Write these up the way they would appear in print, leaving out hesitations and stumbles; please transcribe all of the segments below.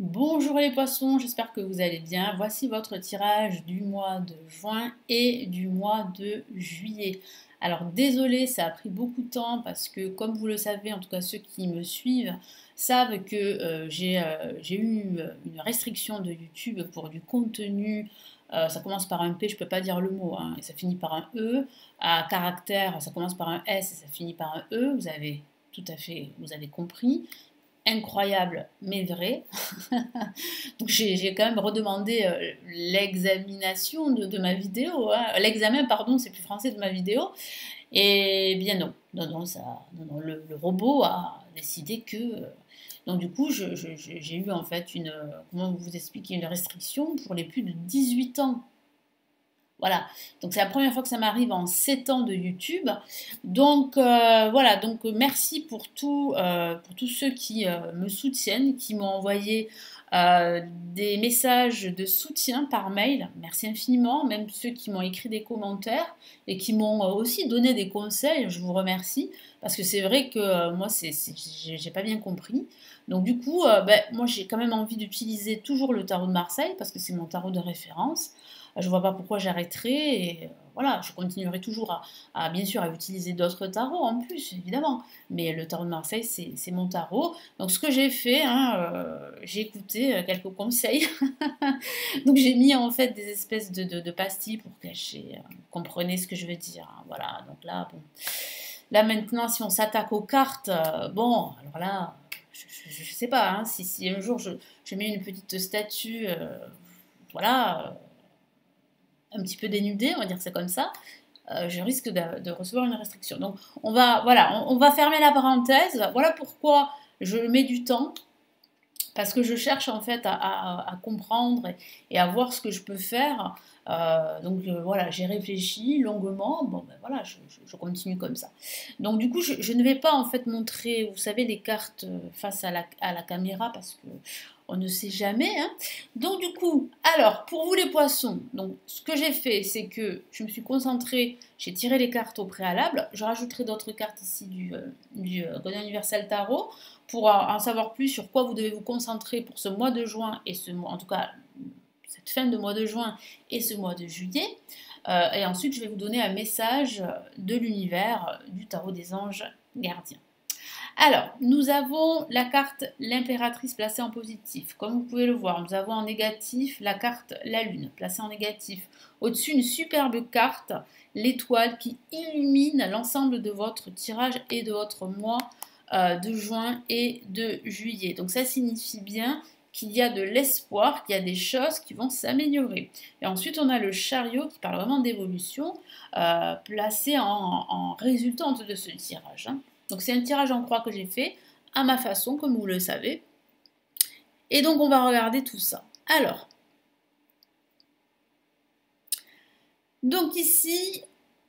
Bonjour les poissons, j'espère que vous allez bien. Voici votre tirage du mois de juin et du mois de juillet. Alors désolé, ça a pris beaucoup de temps parce que comme vous le savez, en tout cas ceux qui me suivent savent que j'ai eu une restriction de YouTube pour du contenu. Ça commence par un P, je ne peux pas dire le mot, hein, et ça finit par un E. À caractère, ça commence par un S et ça finit par un E. Vous avez tout à fait, vous avez compris incroyable mais vrai. Donc j'ai quand même redemandé l'examination de ma vidéo, hein. L'examen, pardon, c'est plus français, de ma vidéo. Et bien non, non, le robot a décidé que... donc du coup, j'ai eu en fait comment vous expliquer, une restriction pour les plus de 18 ans. Voilà, donc c'est la première fois que ça m'arrive en 7 ans de YouTube. Donc voilà, donc merci pour tous ceux qui me soutiennent, qui m'ont envoyé des messages de soutien par mail. Merci infiniment, même ceux qui m'ont écrit des commentaires et qui m'ont aussi donné des conseils. Je vous remercie parce que c'est vrai que moi, j'ai pas bien compris. Donc du coup, moi j'ai quand même envie d'utiliser toujours le tarot de Marseille parce que c'est mon tarot de référence. Je ne vois pas pourquoi j'arrêterai et voilà, je continuerai toujours bien sûr à utiliser d'autres tarots en plus, évidemment. Mais le tarot de Marseille, c'est mon tarot. Donc ce que j'ai fait, hein, j'ai écouté quelques conseils. Donc j'ai mis en fait des espèces de pastilles pour cacher. Comprenez ce que je veux dire, hein. Voilà, donc là, bon. Là maintenant, si on s'attaque aux cartes, bon, alors là, je ne sais pas, hein, si un jour je mets une petite statue, voilà, un petit peu dénudée, on va dire que c'est comme ça, je risque de recevoir une restriction. Donc voilà, on va fermer la parenthèse. Voilà pourquoi je mets du temps, parce que je cherche en fait à comprendre et à voir ce que je peux faire. Voilà, j'ai réfléchi longuement. Bon ben voilà, je continue comme ça. Donc du coup, je ne vais pas en fait montrer, vous savez, les cartes face à la caméra parce que on ne sait jamais, hein. Donc du coup, alors pour vous les poissons, donc ce que j'ai fait, c'est que je me suis concentrée, j'ai tiré les cartes au préalable. Je rajouterai d'autres cartes ici du Golden Universal Tarot pour en savoir plus sur quoi vous devez vous concentrer pour ce mois de juin et ce mois, en tout cas cette fin de mois de juin et ce mois de juillet. Et ensuite, je vais vous donner un message de l'univers du tarot des anges gardiens. Alors, nous avons la carte l'impératrice placée en positif. Comme vous pouvez le voir, nous avons en négatif la carte la lune placée en négatif. Au-dessus, une superbe carte, l'étoile qui illumine l'ensemble de votre tirage et de votre mois de juin et de juillet. Donc ça signifie bien qu'il y a de l'espoir, qu'il y a des choses qui vont s'améliorer. Et ensuite, on a le chariot qui parle vraiment d'évolution, placé en résultante de ce tirage, hein. Donc c'est un tirage en croix que j'ai fait à ma façon, comme vous le savez. Et donc on va regarder tout ça. Alors, donc ici,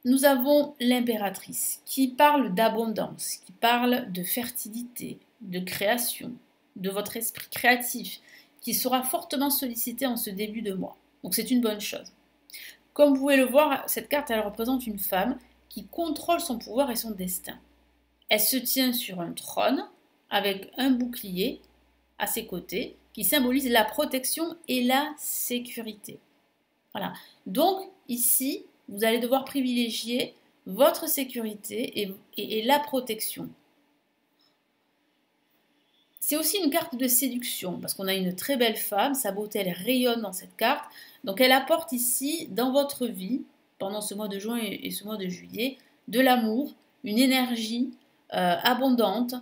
nous avons l'impératrice qui parle d'abondance, qui parle de fertilité, de création, de votre esprit créatif, qui sera fortement sollicité en ce début de mois. Donc c'est une bonne chose. Comme vous pouvez le voir, cette carte, elle représente une femme qui contrôle son pouvoir et son destin. Elle se tient sur un trône avec un bouclier à ses côtés qui symbolise la protection et la sécurité. Voilà. Donc ici, vous allez devoir privilégier votre sécurité et la protection. C'est aussi une carte de séduction parce qu'on a une très belle femme, sa beauté elle rayonne dans cette carte. Donc elle apporte ici dans votre vie, pendant ce mois de juin et ce mois de juillet, de l'amour, une énergie abondante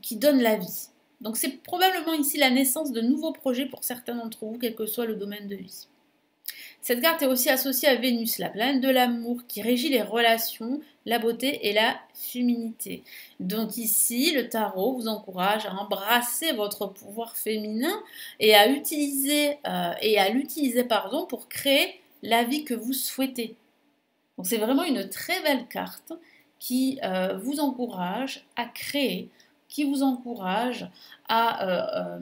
qui donne la vie. Donc c'est probablement ici la naissance de nouveaux projets pour certains d'entre vous, quel que soit le domaine de vie. Cette carte est aussi associée à Vénus, la planète de l'amour, qui régit les relations, la beauté et la féminité. Donc ici, le tarot vous encourage à embrasser votre pouvoir féminin et à l'utiliser pour créer la vie que vous souhaitez. Donc c'est vraiment une très belle carte qui vous encourage à créer, qui vous encourage à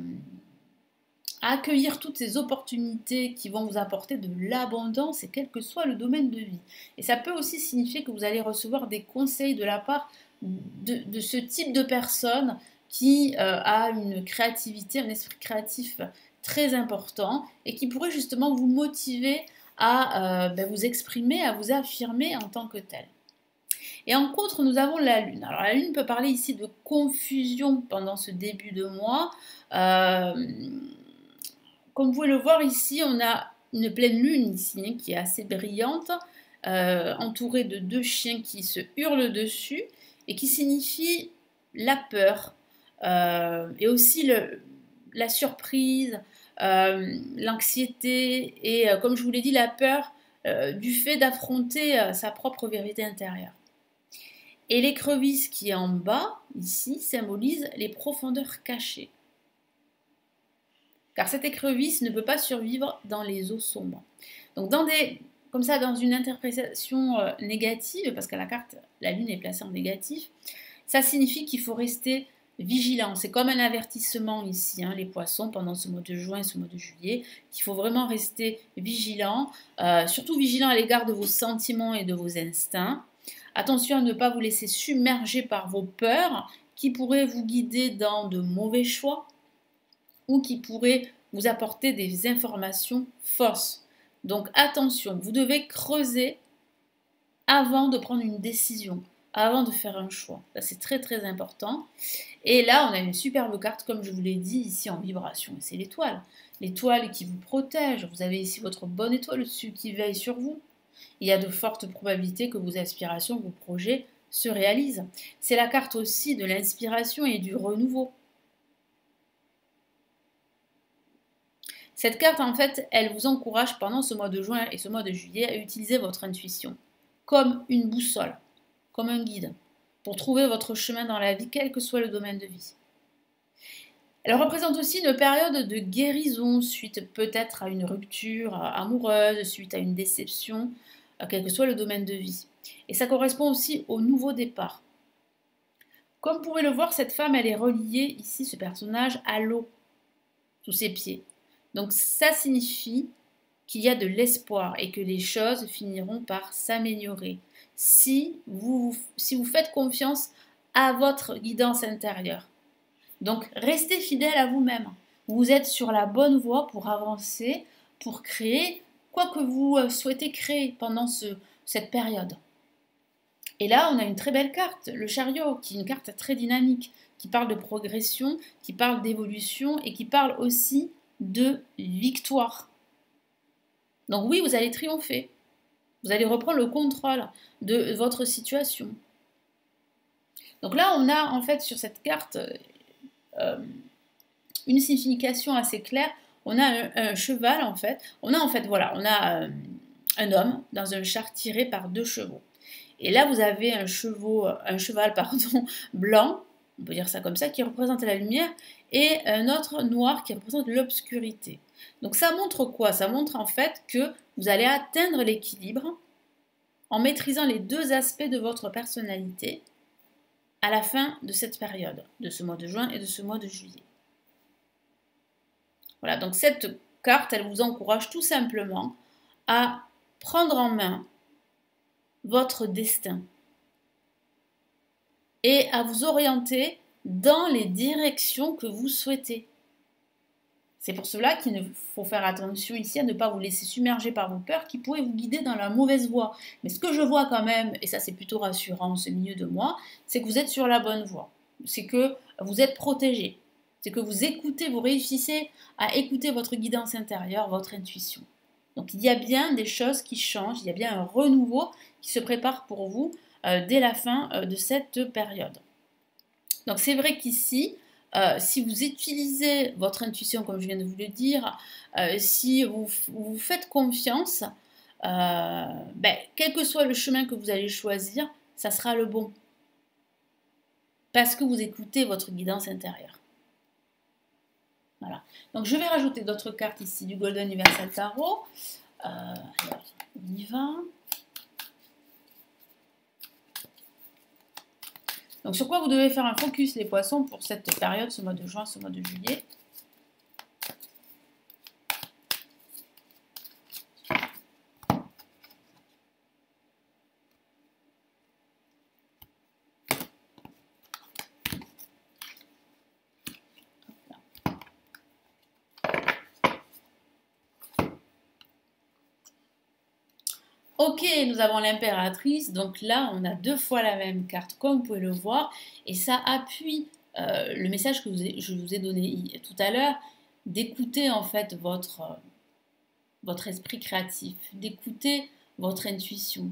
accueillir toutes ces opportunités qui vont vous apporter de l'abondance et quel que soit le domaine de vie. Et ça peut aussi signifier que vous allez recevoir des conseils de la part de ce type de personnes qui a une créativité, un esprit créatif très important et qui pourrait justement vous motiver à vous exprimer, à vous affirmer en tant que tel. Et en contre, nous avons la Lune. Alors la Lune peut parler ici de confusion pendant ce début de mois. Comme vous pouvez le voir ici, on a une pleine Lune ici hein, qui est assez brillante, entourée de 2 chiens qui se hurlent dessus et qui signifie la peur et aussi la surprise, l'anxiété et comme je vous l'ai dit, la peur du fait d'affronter sa propre vérité intérieure. Et l'écrevisse qui est en bas, ici, symbolise les profondeurs cachées. Car cette écrevisse ne peut pas survivre dans les eaux sombres. Donc comme ça, dans une interprétation négative, parce que la carte, la Lune est placée en négatif, ça signifie qu'il faut rester vigilant. C'est comme un avertissement ici, hein, les poissons, pendant ce mois de juin et ce mois de juillet, qu'il faut vraiment rester vigilant, surtout vigilant à l'égard de vos sentiments et de vos instincts. Attention à ne pas vous laisser submerger par vos peurs qui pourraient vous guider dans de mauvais choix ou qui pourraient vous apporter des informations fausses. Donc attention, vous devez creuser avant de prendre une décision, avant de faire un choix. Ça c'est très très important. Et là on a une superbe carte comme je vous l'ai dit ici en vibration, c'est l'étoile. L'étoile qui vous protège, vous avez ici votre bonne étoile au-dessus qui veille sur vous. Il y a de fortes probabilités que vos aspirations, vos projets se réalisent. C'est la carte aussi de l'inspiration et du renouveau. Cette carte, en fait, elle vous encourage pendant ce mois de juin et ce mois de juillet à utiliser votre intuition comme une boussole, comme un guide, pour trouver votre chemin dans la vie, quel que soit le domaine de vie. Elle représente aussi une période de guérison suite peut-être à une rupture amoureuse, suite à une déception, quel que soit le domaine de vie. Et ça correspond aussi au nouveau départ. Comme vous pouvez le voir, cette femme, elle est reliée ici, ce personnage, à l'eau, sous ses pieds. Donc ça signifie qu'il y a de l'espoir et que les choses finiront par s'améliorer si vous faites confiance à votre guidance intérieure. Donc restez fidèle à vous-même. Vous êtes sur la bonne voie pour avancer, pour créer quoi que vous souhaitez créer pendant cette période. Et là, on a une très belle carte, le chariot, qui est une carte très dynamique, qui parle de progression, qui parle d'évolution et qui parle aussi de victoire. Donc oui, vous allez triompher. Vous allez reprendre le contrôle de votre situation. Donc là, on a en fait sur cette carte une signification assez claire. On a un cheval en fait. On a un homme dans un char tiré par 2 chevaux. Et là, vous avez un cheval blanc, on peut dire ça comme ça, qui représente la lumière, et un autre noir qui représente l'obscurité. Donc ça montre quoi? Ça montre en fait que vous allez atteindre l'équilibre en maîtrisant les 2 aspects de votre personnalité à la fin de cette période, de ce mois de juin et de ce mois de juillet. Voilà, donc cette carte, elle vous encourage tout simplement à prendre en main votre destin et à vous orienter dans les directions que vous souhaitez. C'est pour cela qu'il faut faire attention ici à ne pas vous laisser submerger par vos peurs qui pourraient vous guider dans la mauvaise voie. Mais ce que je vois quand même, et ça c'est plutôt rassurant en ce milieu de mois, c'est que vous êtes sur la bonne voie. C'est que vous êtes protégé. C'est que vous écoutez, vous réussissez à écouter votre guidance intérieure, votre intuition. Donc il y a bien des choses qui changent, il y a bien un renouveau qui se prépare pour vous dès la fin de cette période. Donc c'est vrai qu'ici, si vous utilisez votre intuition, comme je viens de vous le dire, si vous faites confiance, quel que soit le chemin que vous allez choisir, ça sera le bon. Parce que vous écoutez votre guidance intérieure. Voilà. Donc je vais rajouter d'autres cartes ici du Golden Universal Tarot. Alors, on y va. Donc sur quoi vous devez faire un focus les poissons pour cette période, ce mois de juin, ce mois de juillet. Ok, nous avons l'impératrice, donc là on a 2 fois la même carte comme vous pouvez le voir et ça appuie le message que je vous ai donné tout à l'heure d'écouter en fait votre esprit créatif, d'écouter votre intuition.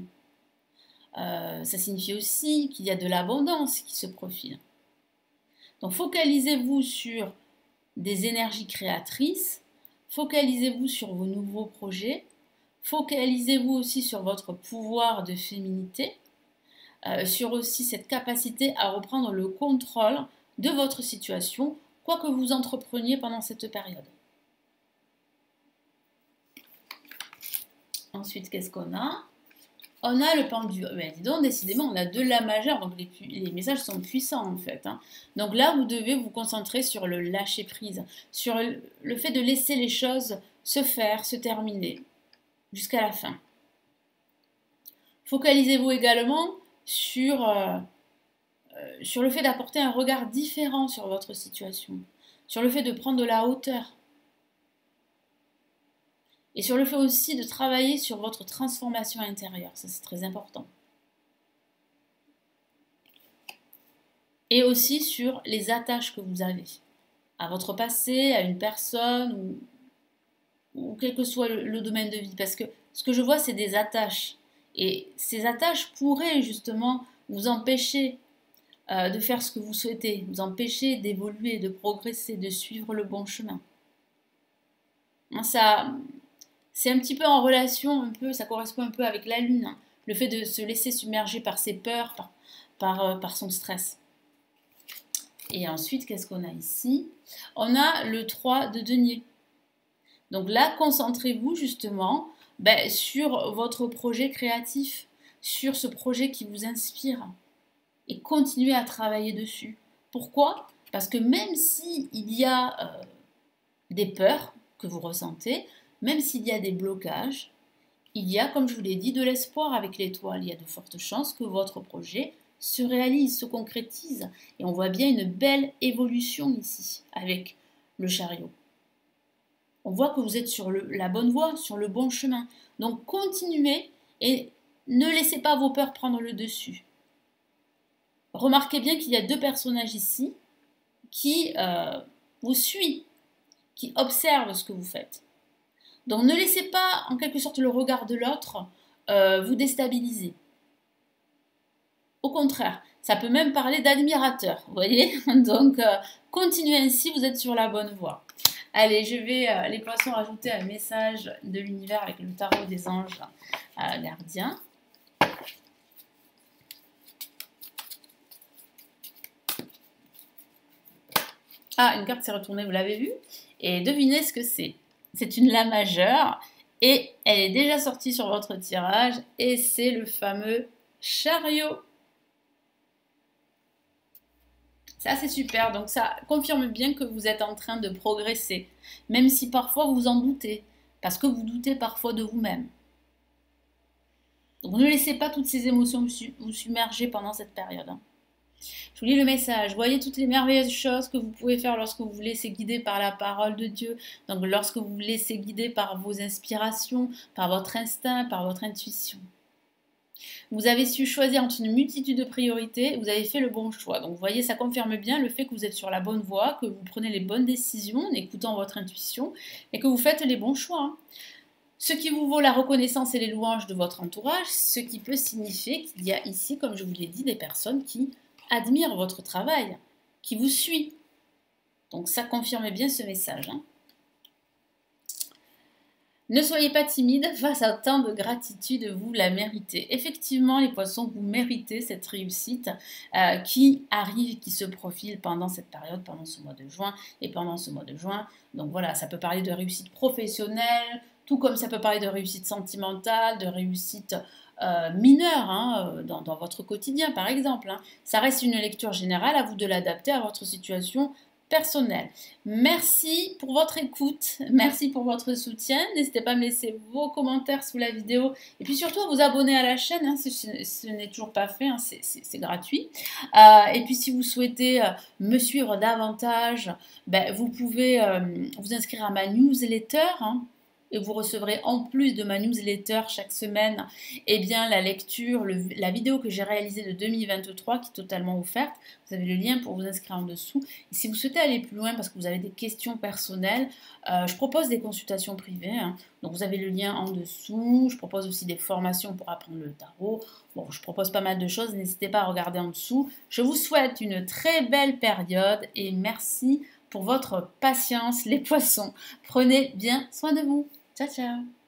Ça signifie aussi qu'il y a de l'abondance qui se profile. Donc focalisez-vous sur des énergies créatrices, focalisez-vous sur vos nouveaux projets, focalisez-vous aussi sur votre pouvoir de féminité, sur aussi cette capacité à reprendre le contrôle de votre situation, quoi que vous entrepreniez pendant cette période. Ensuite, qu'est-ce qu'on a? On a le pendule. Ben, dis donc, décidément, on a de la majeure, donc les messages sont puissants en fait. Hein. Donc là, vous devez vous concentrer sur le lâcher-prise, sur le fait de laisser les choses se faire, se terminer, jusqu'à la fin. Focalisez-vous également sur le fait d'apporter un regard différent sur votre situation, sur le fait de prendre de la hauteur. Et sur le fait aussi de travailler sur votre transformation intérieure, ça c'est très important. Et aussi sur les attaches que vous avez à votre passé, à une personne ou quel que soit le domaine de vie. Parce que ce que je vois, c'est des attaches. Et ces attaches pourraient justement vous empêcher de faire ce que vous souhaitez, vous empêcher d'évoluer, de progresser, de suivre le bon chemin. Ça, c'est un petit peu en relation, ça correspond un peu avec la lune, hein, le fait de se laisser submerger par ses peurs, par son stress. Et ensuite, qu'est-ce qu'on a ici? On a le 3 de denier. Donc là, concentrez-vous justement sur votre projet créatif, sur ce projet qui vous inspire et continuez à travailler dessus. Pourquoi? Parce que même s'il y a des peurs que vous ressentez, même s'il y a des blocages, il y a, comme je vous l'ai dit, de l'espoir avec l'étoile. Il y a de fortes chances que votre projet se réalise, se concrétise. Et on voit bien une belle évolution ici avec le chariot. On voit que vous êtes sur la bonne voie, sur le bon chemin. Donc continuez et ne laissez pas vos peurs prendre le dessus. Remarquez bien qu'il y a 2 personnages ici qui vous suivent, qui observent ce que vous faites. Donc ne laissez pas en quelque sorte le regard de l'autre vous déstabiliser. Au contraire, ça peut même parler d'admirateur, vous voyez. Donc continuez ainsi, vous êtes sur la bonne voie. Allez, je vais, les poissons, rajouter un message de l'univers avec le tarot des anges gardiens. Ah, une carte s'est retournée, vous l'avez vu? Et devinez ce que c'est. C'est une La majeure et elle est déjà sortie sur votre tirage et c'est le fameux chariot. Ça, c'est super. Donc, ça confirme bien que vous êtes en train de progresser, même si parfois vous en doutez, parce que vous doutez parfois de vous-même. Donc, ne laissez pas toutes ces émotions vous submerger pendant cette période. Je vous lis le message. Voyez toutes les merveilleuses choses que vous pouvez faire lorsque vous vous laissez guider par la parole de Dieu. Donc, lorsque vous vous laissez guider par vos inspirations, par votre instinct, par votre intuition. Vous avez su choisir entre une multitude de priorités, vous avez fait le bon choix. Donc vous voyez, ça confirme bien le fait que vous êtes sur la bonne voie, que vous prenez les bonnes décisions en écoutant votre intuition et que vous faites les bons choix. Ce qui vous vaut la reconnaissance et les louanges de votre entourage, ce qui peut signifier qu'il y a ici, comme je vous l'ai dit, des personnes qui admirent votre travail, qui vous suivent. Donc ça confirme bien ce message. Ne soyez pas timide face à tant de gratitude, vous la méritez. Effectivement, les poissons, vous méritez cette réussite qui arrive, qui se profile pendant cette période, pendant ce mois de juin et pendant ce mois de juin. Donc voilà, ça peut parler de réussite professionnelle, tout comme ça peut parler de réussite sentimentale, de réussite mineure dans votre quotidien par exemple. Ça reste une lecture générale, à vous de l'adapter à votre situation personnel. Merci pour votre écoute, merci pour votre soutien. N'hésitez pas à me laisser vos commentaires sous la vidéo et puis surtout à vous abonner à la chaîne si ce n'est toujours pas fait, c'est gratuit. Et puis si vous souhaitez me suivre davantage, vous pouvez vous inscrire à ma newsletter. et vous recevrez en plus de ma newsletter chaque semaine, eh bien la lecture, la vidéo que j'ai réalisée de 2023 qui est totalement offerte. Vous avez le lien pour vous inscrire en dessous. Et si vous souhaitez aller plus loin parce que vous avez des questions personnelles, je propose des consultations privées. Hein. Donc vous avez le lien en dessous. Je propose aussi des formations pour apprendre le tarot. Bon, je propose pas mal de choses. N'hésitez pas à regarder en dessous. Je vous souhaite une très belle période et merci pour votre patience, les poissons. Prenez bien soin de vous. Ciao, ciao.